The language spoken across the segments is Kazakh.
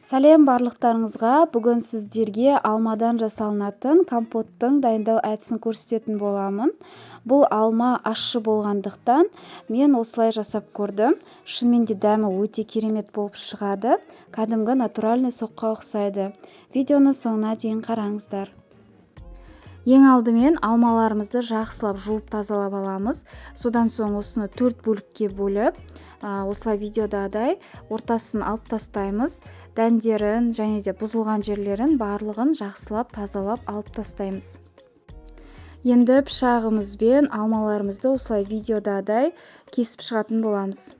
Сәлем барлықтарыңызға. Бүгін сіздерге алмадан жасалынатын компоттың дайындау әдісін көрсететін боламын. Бұл алма ащы болғандықтан мен осылай жасап көрдім. Шынымен де дәмі өте керемет болып шығады. Кәдімгі натуральный соққа ұқсайды. Видеоны соңына дейін қараңыздар. Ең алдымен алмаларымызды жақсылап жуып тазалап аламыз. Содан соң осыны 4 бөлікке бөліп, осылай видеодағыдай ортасын алып тастаймыз. Дәндерін және де бұзылған жерлерін барлығын жақсылап тазалап алып тастаймыз. Енді пышағымызбен алмаларымызды осылай видеодағыдай кесіп шығатын боламыз.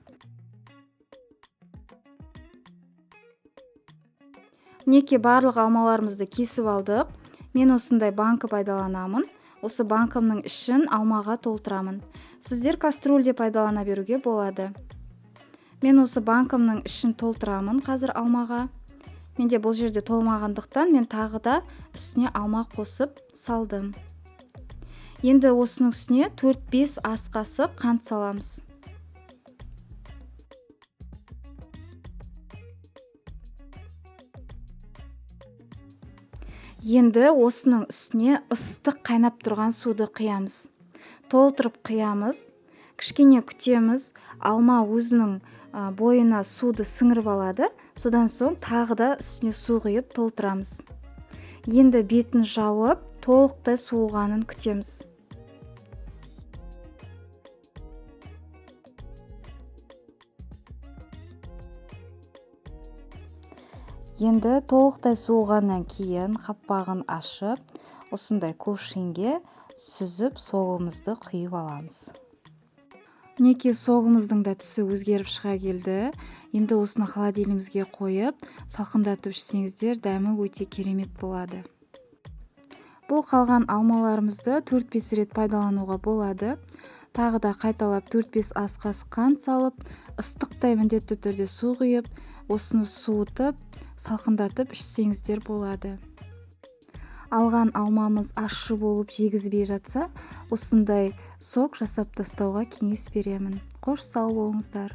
Неке барлық алмаларымызды кесіп алдық. Мен осындай банка пайдаланамын. Осы банкамның ішін алмаға толтырамын. Сіздер кастрюльде пайдалана беруге болады. Мен осы банкамның ішін толтырамын қазір алмаға. Менде бұл жерде толмағандықтан мен тағы да үстіне алма қосып салдым. Енді осының үстіне 4-5 ас қасық қант саламыз. Енді осының үстіне ыстық қайнап тұрған суды құямыз. Толтырып құямыз. Кішкене күтеміз. Алма өзінің бойына суды сіңіріп алады. Содан соң тағы да үстіне су құйып толтырамыз. Енді бетін жауып, толықтай суығанын күтеміз. Енді толықтай суығаннан кейін қапағын ашып, осындай ковшинге сүзіп соғымызды құйып аламыз. Неке соғымыздың да түсі өзгеріп шыға келді. Енді осыны холодильнигімізге қойып, салқындатып ішсеңіздер, дәмі өте керемет болады. Бұл қалған алмаларымызды 4-5 рет пайдалануға болады. Тағы да қайталап 4-5 ас қасық қант салып, ыстықтай міндетті түрде су құйып, осыны суытып, салқындатып ішсеңіздер болады. Алған алмамыз ащы болып жегізбей жатса, осындай сок жасап тастауға кеңес беремін. Қош сау болыңыздар.